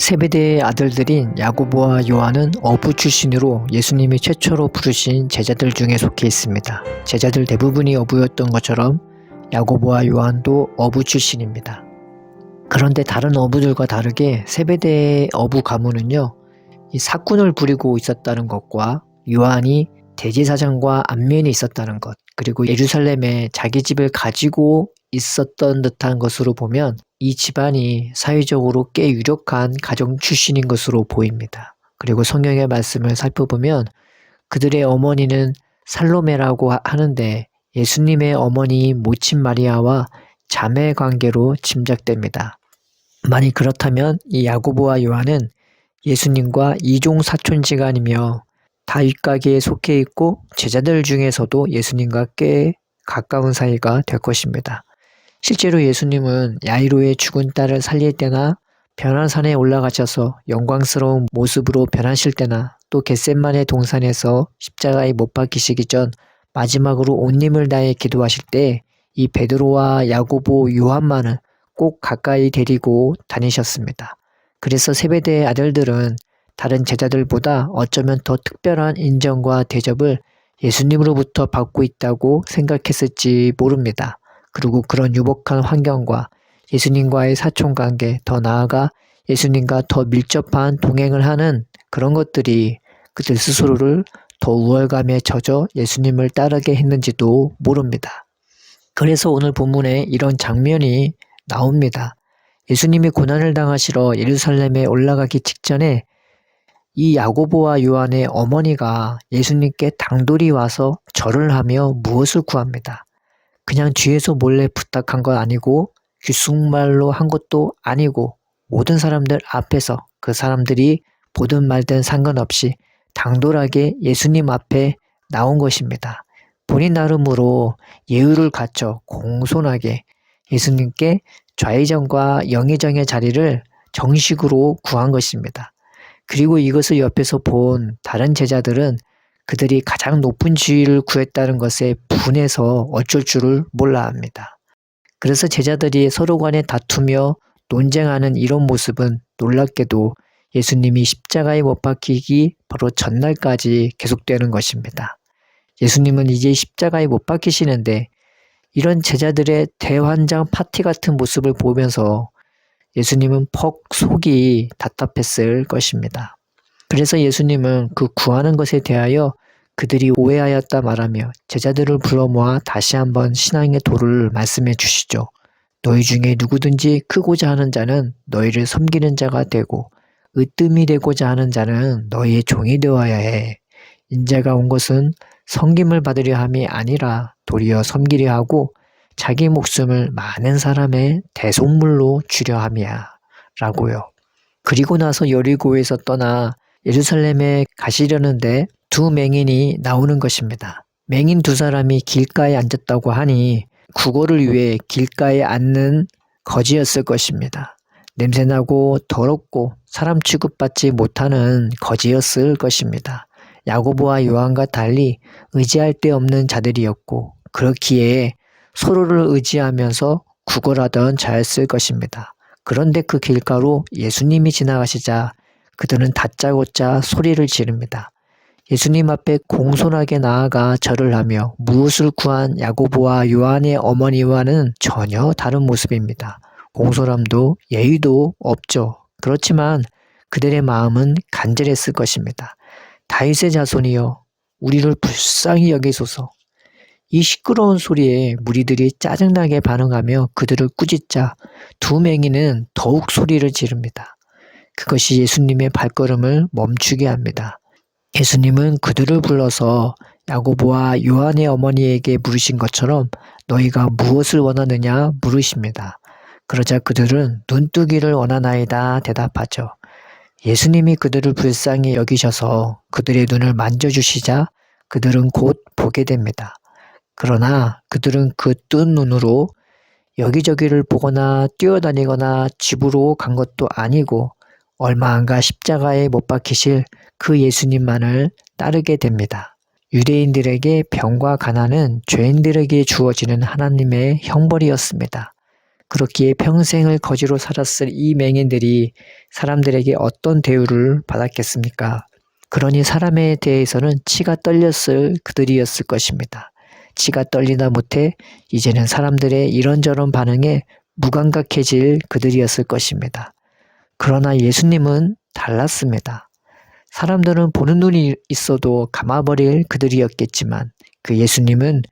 세베대의 아들들인 야고보와 요한은 어부 출신으로 예수님이 최초로 부르신 제자들 중에 속해 있습니다. 제자들 대부분이 어부였던 것처럼 야고보와 요한도 어부 출신입니다. 그런데 다른 어부들과 다르게 세베대의 어부 가문은요, 이 사꾼을 부리고 있었다는 것과 요한이 대제사장과 안면이 있었다는 것, 그리고 예루살렘에 자기 집을 가지고 있었던 듯한 것으로 보면 이 집안이 사회적으로 꽤 유력한 가정 출신인 것으로 보입니다. 그리고 성경의 말씀을 살펴보면 그들의 어머니는 살로메라고 하는데 예수님의 어머니 모친 마리아와 자매 관계로 짐작됩니다. 만약 그렇다면 이 야고보와 요한은 예수님과 이종 사촌지간이며 다윗 가계에 속해 있고 제자들 중에서도 예수님과 꽤 가까운 사이가 될 것입니다. 실제로 예수님은 야이로의 죽은 딸을 살릴 때나 변화산에 올라가셔서 영광스러운 모습으로 변하실 때나 또 겟셋마네 동산에서 십자가에 못 박히시기 전 마지막으로 온 힘을 다해 기도하실 때 이 베드로와 야고보, 요한만을 꼭 가까이 데리고 다니셨습니다. 그래서 세베대의 아들들은 다른 제자들보다 어쩌면 더 특별한 인정과 대접을 예수님으로부터 받고 있다고 생각했을지 모릅니다. 그리고 그런 유복한 환경과 예수님과의 사촌관계, 더 나아가 예수님과 더 밀접한 동행을 하는 그런 것들이 그들 스스로를 더 우월감에 젖어 예수님을 따르게 했는지도 모릅니다. 그래서 오늘 본문에 이런 장면이 나옵니다. 예수님이 고난을 당하시러 예루살렘에 올라가기 직전에 이 야고보와 요한의 어머니가 예수님께 당돌이 와서 절을 하며 무엇을 구합니다. 그냥 뒤에서 몰래 부탁한 건 아니고 귓속말로 한 것도 아니고 모든 사람들 앞에서 그 사람들이 보든 말든 상관없이 당돌하게 예수님 앞에 나온 것입니다. 본인 나름으로 예의를 갖춰 공손하게 예수님께 좌의정과 영의정의 자리를 정식으로 구한 것입니다. 그리고 이것을 옆에서 본 다른 제자들은 그들이 가장 높은 지위를 구했다는 것에 분해서 어쩔 줄을 몰라 합니다. 그래서 제자들이 서로 간에 다투며 논쟁하는 이런 모습은 놀랍게도 예수님이 십자가에 못 박히기 바로 전날까지 계속되는 것입니다. 예수님은 이제 십자가에 못 박히시는데 이런 제자들의 대환장 파티 같은 모습을 보면서 예수님은 퍽 속이 답답했을 것입니다. 그래서 예수님은 그 구하는 것에 대하여 그들이 오해하였다 말하며 제자들을 불러 모아 다시 한번 신앙의 도를 말씀해 주시죠. 너희 중에 누구든지 크고자 하는 자는 너희를 섬기는 자가 되고 으뜸이 되고자 하는 자는 너희의 종이 되어야 해. 인자가 온 것은 섬김을 받으려 함이 아니라 도리어 섬기려 하고 자기 목숨을 많은 사람의 대속물로 주려 함이야 라고요. 그리고 나서 여리고에서 떠나 예루살렘에 가시려는데 두 맹인이 나오는 것입니다. 맹인 두 사람이 길가에 앉았다고 하니 국어를 위해 길가에 앉는 거지였을 것입니다. 냄새나고 더럽고 사람 취급받지 못하는 거지였을 것입니다. 야고보와 요한과 달리 의지할 데 없는 자들이었고 그렇기에 서로를 의지하면서 구걸하던 자였을 것입니다. 그런데 그 길가로 예수님이 지나가시자 그들은 다짜고짜 소리를 지릅니다. 예수님 앞에 공손하게 나아가 절을 하며 무엇을 구한 야고보와 요한의 어머니와는 전혀 다른 모습입니다. 공손함도 예의도 없죠. 그렇지만 그들의 마음은 간절했을 것입니다. 다윗의 자손이여 우리를 불쌍히 여기소서. 이 시끄러운 소리에 무리들이 짜증나게 반응하며 그들을 꾸짖자 두 맹인은 더욱 소리를 지릅니다. 그것이 예수님의 발걸음을 멈추게 합니다. 예수님은 그들을 불러서 야고보와 요한의 어머니에게 물으신 것처럼 너희가 무엇을 원하느냐 물으십니다. 그러자 그들은 눈뜨기를 원하나이다 대답하죠. 예수님이 그들을 불쌍히 여기셔서 그들의 눈을 만져주시자 그들은 곧 보게 됩니다. 그러나 그들은 그 뜬 눈으로 여기저기를 보거나 뛰어다니거나 집으로 간 것도 아니고 얼마 안가 십자가에 못 박히실 그 예수님만을 따르게 됩니다. 유대인들에게 병과 가난은 죄인들에게 주어지는 하나님의 형벌이었습니다. 그렇기에 평생을 거지로 살았을 이 맹인들이 사람들에게 어떤 대우를 받았겠습니까? 그러니 사람에 대해서는 치가 떨렸을 그들이었을 것입니다. 치가 떨리다 못해 이제는 사람들의 이런저런 반응에 무감각해질 그들이었을 것입니다. 그러나 예수님은 달랐습니다. 사람들은 보는 눈이 있어도 감아버릴 그들이었겠지만 그 예수님은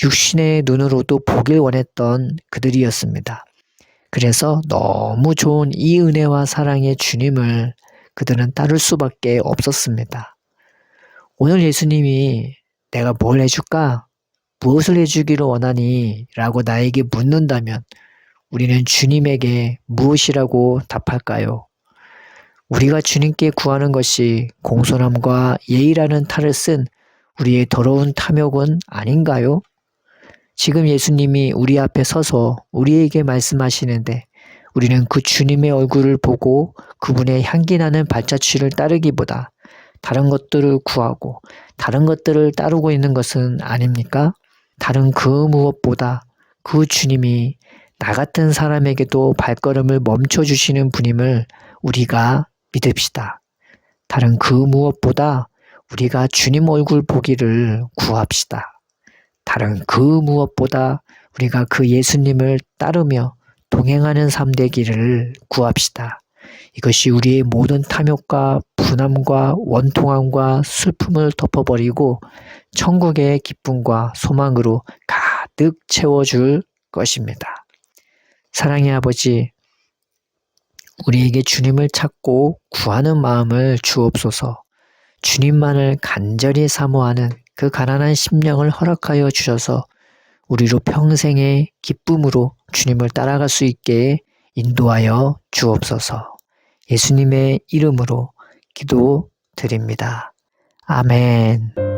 육신의 눈으로도 보길 원했던 그들이었습니다. 그래서 너무 좋은 이 은혜와 사랑의 주님을 그들은 따를 수밖에 없었습니다. 오늘 예수님이 내가 뭘 해줄까? 무엇을 해주기를 원하니? 라고 나에게 묻는다면 우리는 주님에게 무엇이라고 답할까요? 우리가 주님께 구하는 것이 공손함과 예의라는 탈을 쓴 우리의 더러운 탐욕은 아닌가요? 지금 예수님이 우리 앞에 서서 우리에게 말씀하시는데 우리는 그 주님의 얼굴을 보고 그분의 향기나는 발자취를 따르기보다 다른 것들을 구하고 다른 것들을 따르고 있는 것은 아닙니까? 다른 그 무엇보다 그 주님이 나 같은 사람에게도 발걸음을 멈춰주시는 분임을 우리가 믿읍시다. 다른 그 무엇보다 우리가 주님 얼굴 보기를 구합시다. 다른 그 무엇보다 우리가 그 예수님을 따르며 동행하는 삶 되기를 구합시다. 이것이 우리의 모든 탐욕과 분함과 원통함과 슬픔을 덮어버리고 천국의 기쁨과 소망으로 가득 채워줄 것입니다. 사랑의 아버지, 우리에게 주님을 찾고 구하는 마음을 주옵소서. 주님만을 간절히 사모하는 그 가난한 심령을 허락하여 주셔서 우리로 평생의 기쁨으로 주님을 따라갈 수 있게 인도하여 주옵소서. 예수님의 이름으로 기도드립니다. 아멘.